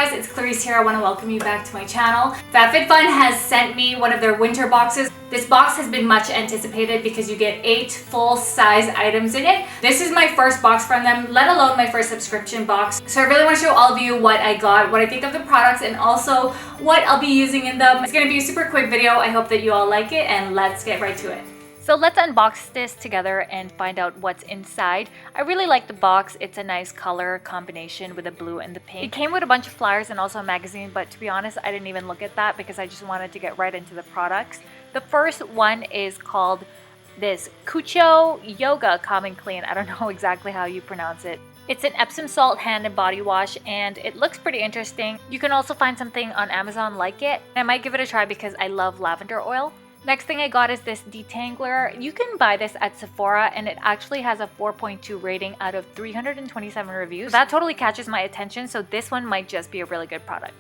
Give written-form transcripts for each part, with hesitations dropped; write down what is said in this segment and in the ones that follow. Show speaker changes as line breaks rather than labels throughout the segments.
guys, it's Clarizz here. I want to welcome you back to my channel. FabFitFun has sent me one of their winter boxes. This box has been much anticipated because you get 8 full-size items in it. This is my first box from them, let alone my first subscription box. So I really want to show all of you what I got, what I think of the products, and also what I'll be using in them. It's going to be a super quick video. I hope that you all like it, and let's get right to it. So let's unbox this together and find out what's inside. I really like the box. It's a nice color combination with the blue and the pink. It came with a bunch of flyers and also a magazine, but to be honest, I didn't even look at that because I just wanted to get right into the products. The first one is called this Cucho Yoga Calm and Clean. I don't know exactly how you pronounce it. It's an Epsom salt hand and body wash, and it looks pretty interesting. You can also find something on Amazon like it. I might give it a try because I love lavender oil. Next thing I got is this detangler. You can buy this at Sephora and it actually has a 4.2 rating out of 327 reviews. That totally catches my attention, so this one might just be a really good product.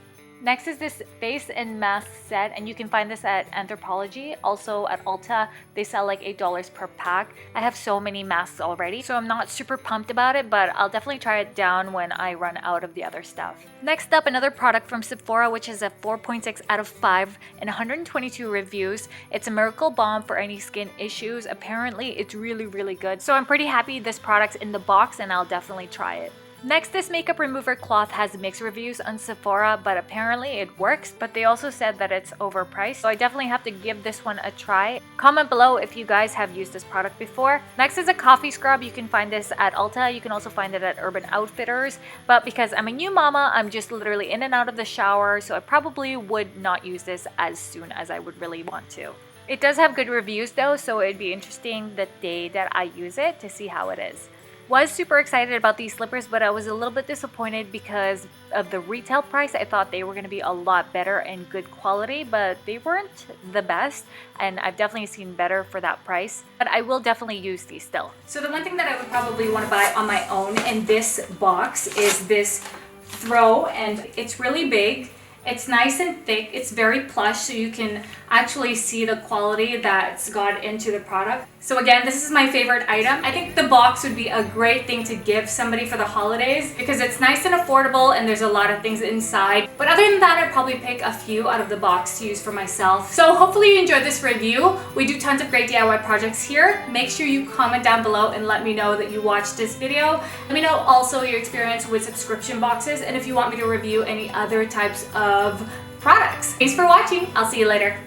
Next is this face and mask set, and you can find this at Anthropologie. Also at Ulta, they sell like $8 per pack. I have so many masks already, so I'm not super pumped about it, but I'll definitely try it down when I run out of the other stuff. Next up, another product from Sephora, which is a 4.6 out of 5 and 122 reviews. It's a miracle balm for any skin issues. Apparently, it's really, really good. So I'm pretty happy this product's in the box, and I'll definitely try it. Next, this makeup remover cloth has mixed reviews on Sephora, but apparently it works, but they also said that it's overpriced, so I definitely have to give this one a try. Comment below if you guys have used this product before. Next is a coffee scrub. You can find this at Ulta. You can also find it at Urban Outfitters, but because I'm a new mama, I'm just literally in and out of the shower, so I probably would not use this as soon as I would really want to. It does have good reviews though, so it'd be interesting the day that I use it to see how it is. Was super excited about these slippers, but I was a little bit disappointed because of the retail price. I thought they were going to be a lot better and good quality, but they weren't the best, and I've definitely seen better for that price, but I will definitely use these still. So the one thing that I would probably want to buy on my own in this box is this throw, and it's really big. It's nice and thick. It's very plush, so you can actually see the quality that's got into the product. So again, this is my favorite item. I think the box would be a great thing to give somebody for the holidays because it's nice and affordable and there's a lot of things inside. But other than that, I'd probably pick a few out of the box to use for myself. So hopefully you enjoyed this review. We do tons of great DIY projects here. Make sure you comment down below and let me know that you watched this video. Let me know also your experience with subscription boxes and if you want me to review any other types of products. Thanks for watching. I'll see you later.